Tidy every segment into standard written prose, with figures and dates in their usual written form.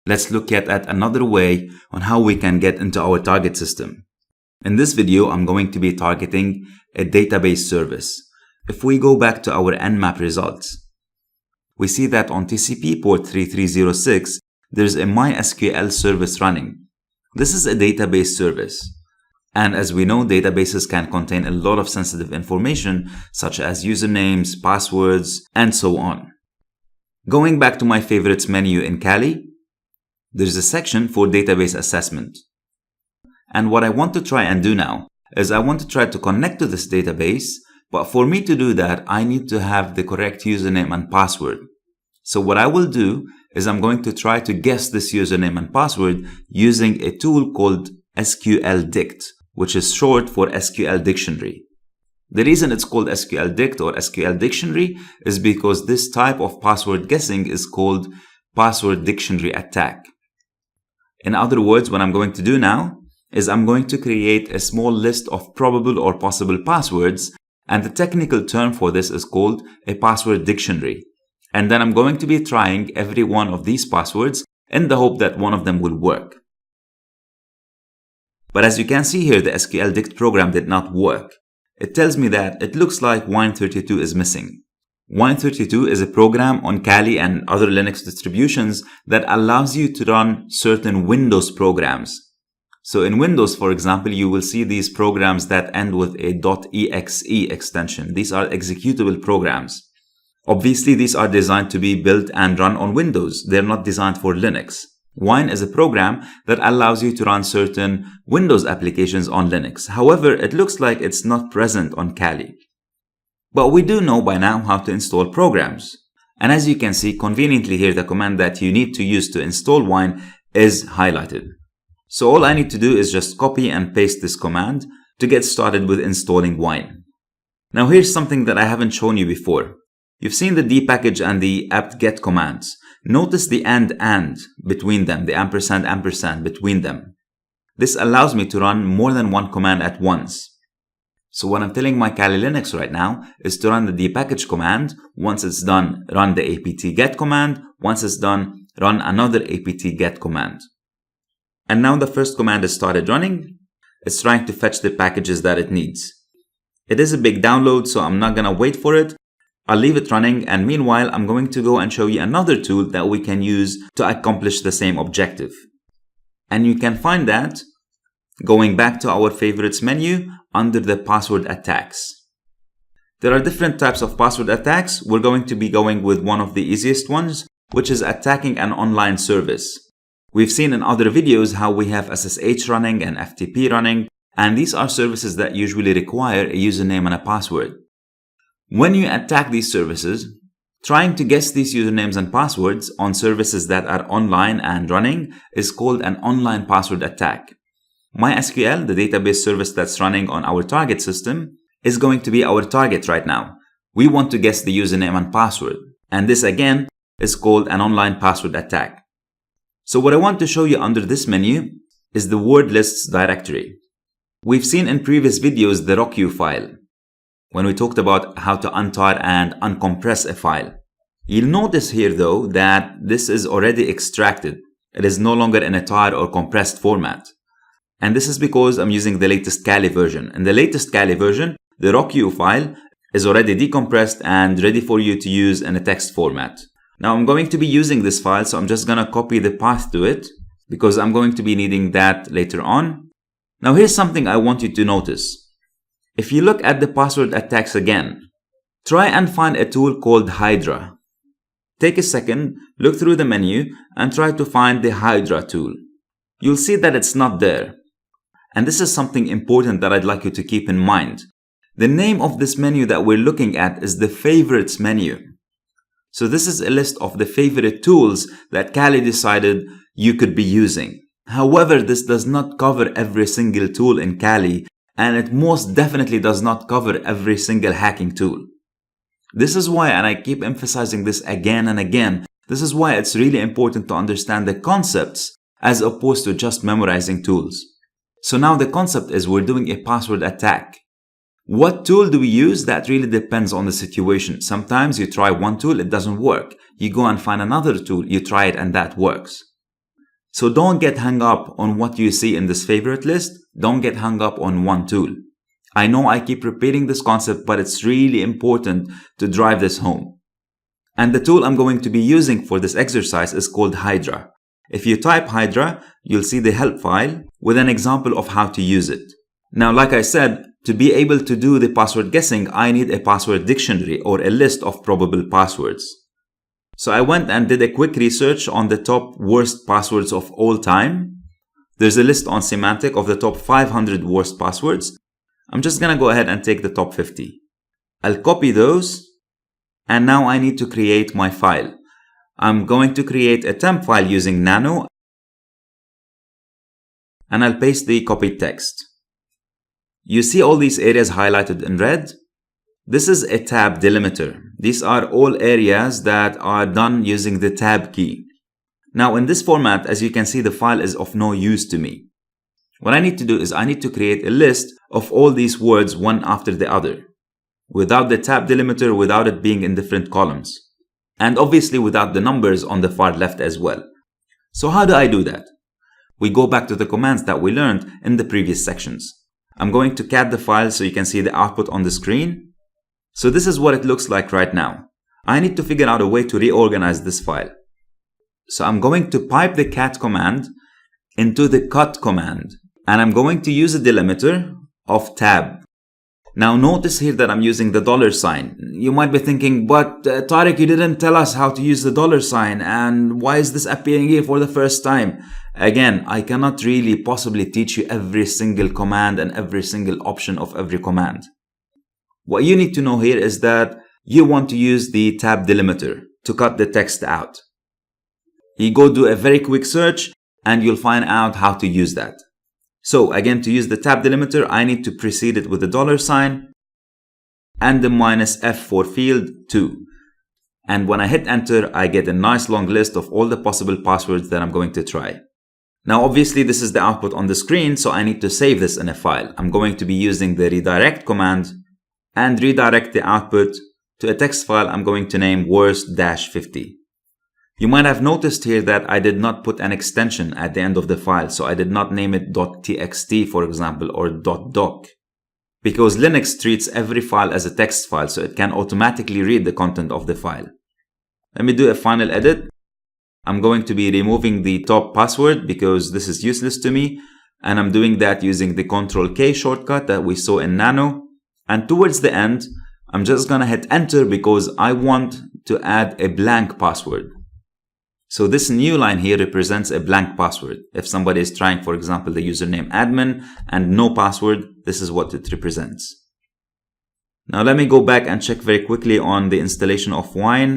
let's look at another way on how we can get into our target system. In this video, I'm going to be targeting a database service. If we go back to our Nmap results, we see that on TCP port 3306, there's a MySQL service running. This is a database service. And as we know, databases can contain a lot of sensitive information, such as usernames, passwords, and so on. Going back to my favorites menu in Kali, there's a section for database assessment. And what I want to try and do now is I want to try to connect to this database, but for me to do that, I need to have the correct username and password. So what I will do is I'm going to try to guess this username and password using a tool called SQLDict, which is short for SQL Dictionary. The reason it's called SQLDict or SQL Dictionary is because this type of password guessing is called password dictionary attack. In other words, what I'm going to do now is I'm going to create a small list of probable or possible passwords, and the technical term for this is called a password dictionary. And then I'm going to be trying every one of these passwords in the hope that one of them will work. But as you can see here, the SQLDict program did not work. It tells me that it looks like Wine32 is missing. Wine32 is a program on Kali and other Linux distributions that allows you to run certain Windows programs. So in Windows, for example, you will see these programs that end with a .exe extension. These are executable programs. Obviously, these are designed to be built and run on Windows. They're not designed for Linux. Wine is a program that allows you to run certain Windows applications on Linux. However, it looks like it's not present on Kali. But we do know by now how to install programs. And as you can see, conveniently here, the command that you need to use to install Wine is highlighted. So all I need to do is just copy and paste this command to get started with installing Wine. Now here's something that I haven't shown you before. You've seen the dpackage and the apt-get commands. Notice the and between them, the ampersand between them. This allows me to run more than one command at once. So what I'm telling my KaliLinux right now is to run the dpackage command. Once it's done, run the apt-get command. Once it's done, run another apt-get command. And now the first command has started running. It's trying to fetch the packages that it needs. It is a big download, so I'm not going to wait for it. I'll leave it running, and meanwhile, I'm going to go and show you another tool that we can use to accomplish the same objective. And you can find that going back to our favorites menu under the password attacks. There are different types of password attacks. We're going to be going with one of the easiest ones, which is attacking an online service. We've seen in other videos how we have SSH running and FTP running, and these are services that usually require a username and a password. When you attack these services, trying to guess these usernames and passwords on services that are online and running is called an online password attack. MySQL, the database service that's running on our target system, is going to be our target right now. We want to guess the username and password, and this again is called an online password attack. So what I want to show you under this menu is the word lists directory. We've seen in previous videos the rock file, when we talked about how to untar and uncompress a file. You'll notice here though that this is already extracted. It is no longer in a tar or compressed format. And this is because I'm using the latest Kali version. In the latest Kali version, the rock file is already decompressed and ready for you to use in a text format. Now I'm going to be using this file, so I'm just going to copy the path to it because I'm going to be needing that later on. Now here's something I want you to notice. If you look at the password attacks again, try and find a tool called Hydra. Take a second, look through the menu, and try to find the Hydra tool. You'll see that it's not there. And this is something important that I'd like you to keep in mind. The name of this menu that we're looking at is the favorites menu. So this is a list of the favorite tools that Kali decided you could be using. However, this does not cover every single tool in Kali, and it most definitely does not cover every single hacking tool. This is why, and I keep emphasizing this again and again, this is why it's really important to understand the concepts as opposed to just memorizing tools. So now the concept is we're doing a password attack. What tool do we use? That really depends on the situation. Sometimes you try one tool, it doesn't work. You go and find another tool, you try it and that works. So don't get hung up on what you see in this favorite list. Don't get hung up on one tool. I know I keep repeating this concept, but it's really important to drive this home. And the tool I'm going to be using for this exercise is called Hydra. If you type Hydra, you'll see the help file with an example of how to use it. Now, like I said, to be able to do the password guessing, I need a password dictionary or a list of probable passwords. So I went and did a quick research on the top worst passwords of all time. There's a list on Semantic of the top 500 worst passwords. I'm just gonna go ahead and take the top 50. I'll copy those, and now I need to create my file. I'm going to create a temp file using nano, and I'll paste the copied text. You see all these areas highlighted in red? This is a tab delimiter. These are all areas that are done using the tab key. Now in this format, as you can see, the file is of no use to me. What I need to do is I need to create a list of all these words one after the other, without the tab delimiter, without it being in different columns, and obviously without the numbers on the far left as well. So how do I do that? We go back to the commands that we learned in the previous sections. I'm going to cat the file so you can see the output on the screen. So this is what it looks like right now. I need to figure out a way to reorganize this file. So I'm going to pipe the cat command into the cut command, and I'm going to use a delimiter of tab. Now notice here that I'm using the $sign. You might be thinking, but Tariq, you didn't tell us how to use the $sign, and why is this appearing here for the first time? Again, I cannot really possibly teach you every single command and every single option of every command. What you need to know here is that you want to use the tab delimiter to cut the text out. You go do a very quick search and you'll find out how to use that. So again, to use the tab delimiter, I need to precede it with the $sign and the -F for field 2. And when I hit enter, I get a nice long list of all the possible passwords that I'm going to try. Now, obviously, this is the output on the screen, so I need to save this in a file. I'm going to be using the redirect command and redirect the output to a text file I'm going to name worst-50. You might have noticed here that I did not put an extension at the end of the file, so I did not name it .txt, for example, or .doc, because Linux treats every file as a text file, so it can automatically read the content of the file. Let me do a final edit. I'm going to be removing the top password because this is useless to me, and I'm doing that using the Ctrl-K shortcut that we saw in Nano. And towards the end, I'm just gonna hit enter because I want to add a blank password. So this new line here represents a blank password. If somebody is trying, for example, the username admin and no password, this is what it represents. Now let me go back and check very quickly on the installation of Wine.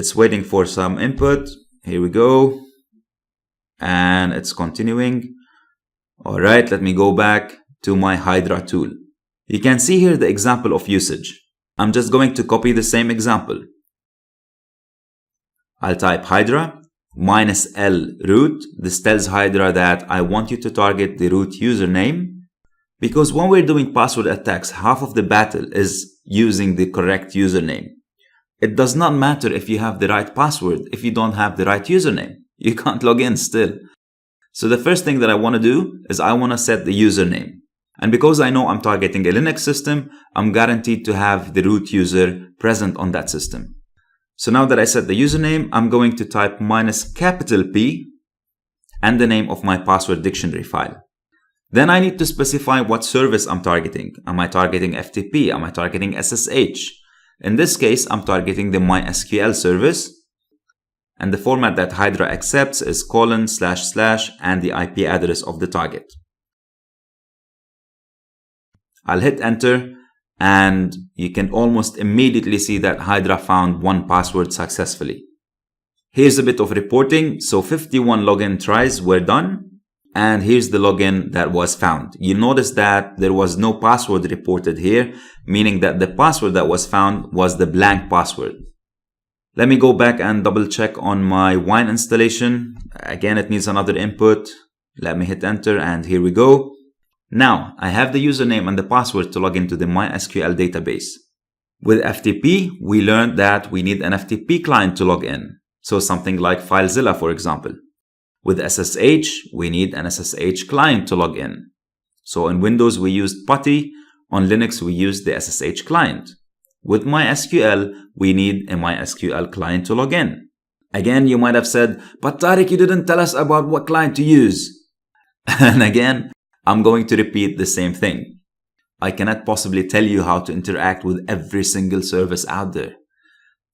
It's waiting for some input. Here we go. And it's continuing. All right, let me go back to my Hydra tool. You can see here the example of usage. I'm just going to copy the same example. I'll type Hydra -L root. This tells Hydra that I want you to target the root username, because when we're doing password attacks, half of the battle is using the correct username. It does not matter if you have the right password if you don't have the right username. You can't log in still. So the first thing that I want to do is I want to set the username. And because I know I'm targeting a Linux system, I'm guaranteed to have the root user present on that system. So now that I set the username, I'm going to type -P and the name of my password dictionary file. Then I need to specify what service I'm targeting. Am I targeting FTP? Am I targeting SSH? In this case, I'm targeting the MySQL service. And the format that Hydra accepts is : / and the IP address of the target. I'll hit enter, and you can almost immediately see that Hydra found one password successfully. Here's a bit of reporting. So 51 login tries were done, and here's the login that was found. You notice that there was no password reported here, meaning that the password that was found was the blank password. Let me go back and double check on my Wine installation. Again, it needs another input. Let me hit enter, and here we go. Now, I have the username and the password to log into the MySQL database. With FTP, we learned that we need an FTP client to log in. So something like FileZilla, for example. With SSH, we need an SSH client to log in. So in Windows, we used PuTTY. On Linux, we use the SSH client. With MySQL, we need a MySQL client to log in. Again, you might have said, but Tariq, you didn't tell us about what client to use. And again, I'm going to repeat the same thing. I cannot possibly tell you how to interact with every single service out there.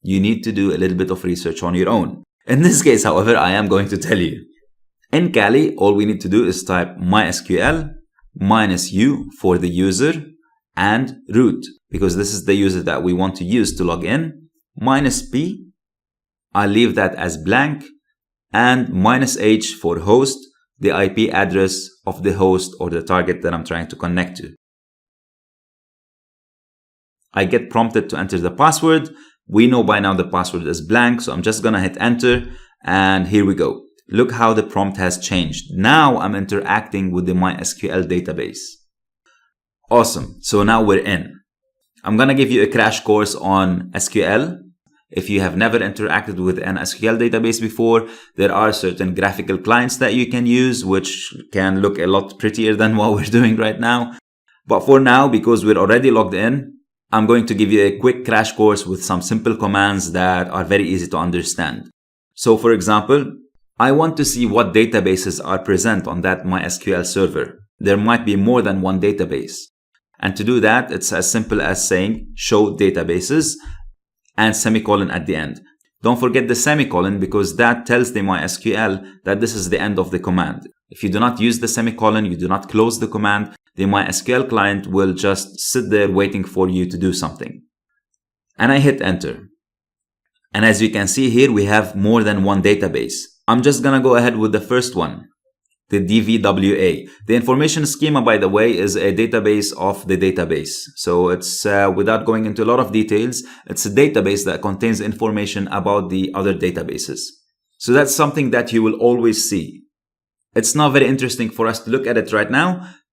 You need to do a little bit of research on your own. In this case, however, I am going to tell you. In Kali, all we need to do is type MySQL -u for the user and root, because this is the user that we want to use to log in, -p, I'll leave that as blank, and -h for host, the IP address of the host or the target that I'm trying to connect to. I get prompted to enter the password. We know by now the password is blank, so I'm just gonna hit enter, and here we go. Look how the prompt has changed. Now I'm interacting with the MySQL database. Awesome. So now we're in. I'm gonna give you a crash course on SQL. If you have never interacted with an SQL database before, there are certain graphical clients that you can use, which can look a lot prettier than what we're doing right now. But for now, because we're already logged in, I'm going to give you a quick crash course with some simple commands that are very easy to understand. So for example, I want to see what databases are present on that MySQL server. There might be more than one database. And to do that, it's as simple as saying show databases and semicolon at the end. Don't forget the semicolon, because that tells the MySQL that this is the end of the command. If you do not use the semicolon, you do not close the command, the MySQL client will just sit there waiting for you to do something. And I hit enter. And as you can see here, we have more than one database. I'm just gonna go ahead with the first one, the DVWA. The information schema, by the way, is a database of the database. So it's, without going into a lot of details, it's a database that contains information about the other databases. So that's something that you will always see. It's not very interesting for us to look at it right now.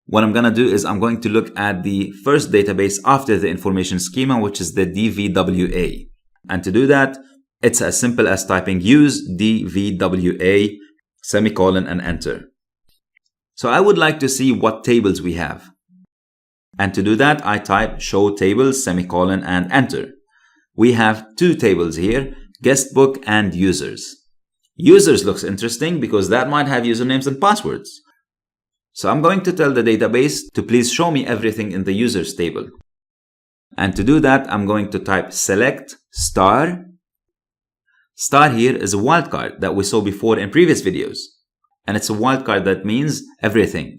What I'm gonna do is I'm going to look at the first database after the information schema, which is the DVWA. And to do that, it's as simple as typing use DVWA semicolon and enter. So I would like to see what tables we have. And to do that, I type show tables semicolon and enter. We have two tables here, guestbook and users. Users looks interesting because that might have usernames and passwords. So I'm going to tell the database to please show me everything in the users table. And to do that, I'm going to type select star. Star here is a wildcard that we saw before in previous videos. And it's a wildcard that means everything.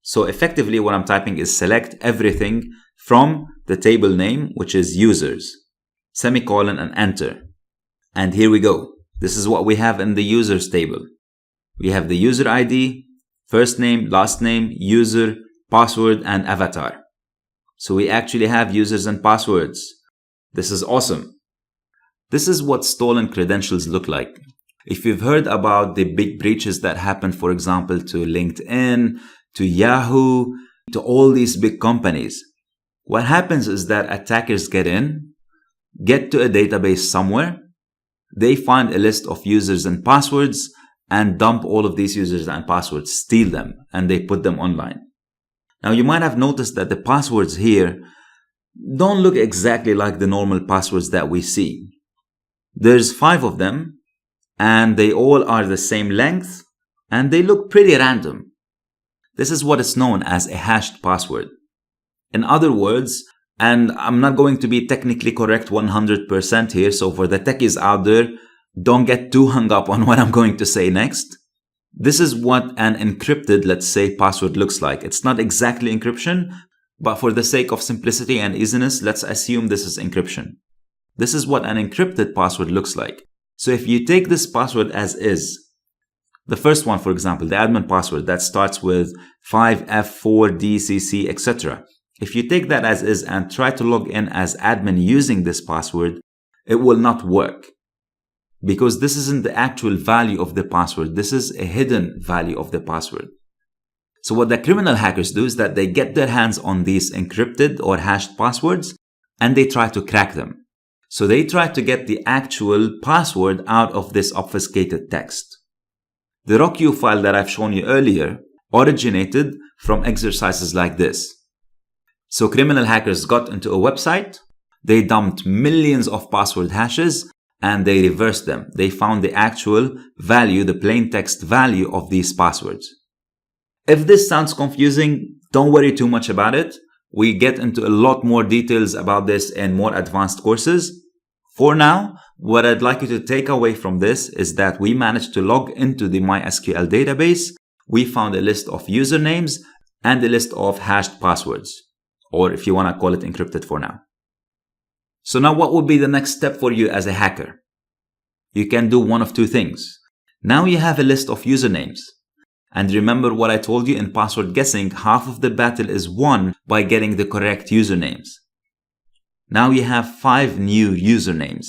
So effectively what I'm typing is select everything from the table name, which is users, semicolon and enter. And here we go. This is what we have in the users table. We have the user ID, first name, last name, user, password, and avatar. So we actually have users and passwords. This is awesome. This is what stolen credentials look like. If you've heard about the big breaches that happened, for example, to LinkedIn, to Yahoo, to all these big companies, what happens is that attackers get in, get to a database somewhere, they find a list of users and passwords and dump all of these users and passwords, steal them, and they put them online. Now, you might have noticed that the passwords here don't look exactly like the normal passwords that we see. There's 5 of them, and they all are the same length, and they look pretty random. This is what is known as a hashed password. In other words, and I'm not going to be technically correct 100% here, so for the techies out there, don't get too hung up on what I'm going to say next. This is what an encrypted, let's say, password looks like. It's not exactly encryption, but for the sake of simplicity and easiness, let's assume this is encryption. This is what an encrypted password looks like. So if you take this password as is, the first one, for example, the admin password that starts with 5F4DCC, etc. If you take that as is and try to log in as admin using this password, it will not work. Because this isn't the actual value of the password. This is a hidden value of the password. So what the criminal hackers do is that they get their hands on these encrypted or hashed passwords and they try to crack them. So they try to get the actual password out of this obfuscated text. The ROQ file that I've shown you earlier originated from exercises like this. So criminal hackers got into a website, they dumped millions of password hashes, and they reversed them. They found the actual value, the plain text value of these passwords. If this sounds confusing, don't worry too much about it. We get into a lot more details about this in more advanced courses. For now, what I'd like you to take away from this is that we managed to log into the MySQL database. We found a list of usernames and a list of hashed passwords, or if you want to call it encrypted for now. So now what would be the next step for you as a hacker? You can do one of two things. Now you have a list of usernames. And remember what I told you in password guessing, half of the battle is won by getting the correct usernames. Now you have 5 new usernames.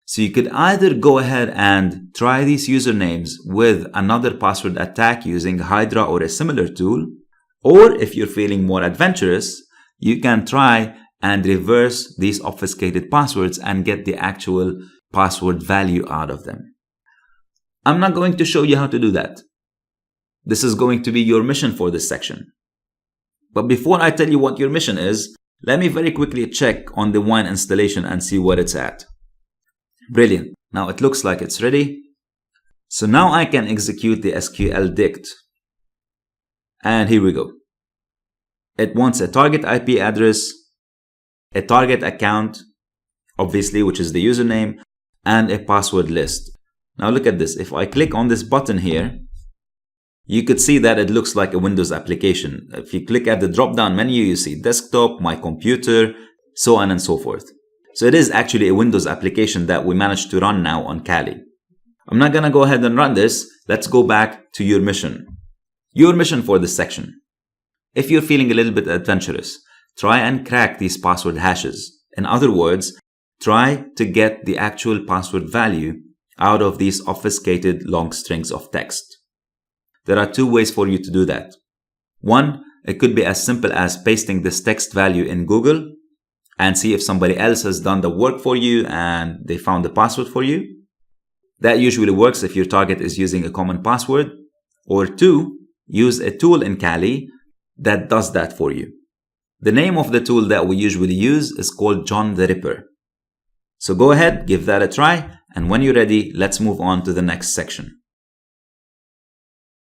So you could either go ahead and try these usernames with another password attack using Hydra or a similar tool, or if you're feeling more adventurous, you can try and reverse these obfuscated passwords and get the actual password value out of them. I'm not going to show you how to do that. This is going to be your mission for this section. But before I tell you what your mission is, let me very quickly check on the Wine installation and see where it's at. Brilliant. Now it looks like it's ready. So now I can execute the SQL dict. And here we go. It wants a target IP address, a target account, obviously, which is the username, and a password list. Now look at this. If I click on this button here, you could see that it looks like a Windows application. If you click at the drop-down menu, you see desktop, my computer, so on and so forth. So it is actually a Windows application that we managed to run now on Kali. I'm not going to go ahead and run this. Let's go back to your mission. Your mission for this section. If you're feeling a little bit adventurous, try and crack these password hashes. In other words, try to get the actual password value out of these obfuscated long strings of text. There are 2 ways for you to do that. One, it could be as simple as pasting this text value in Google and see if somebody else has done the work for you and they found the password for you. That usually works if your target is using a common password. Or 2, use a tool in Kali that does that for you. The name of the tool that we usually use is called John the Ripper. So go ahead, give that a try, and when you're ready, let's move on to the next section.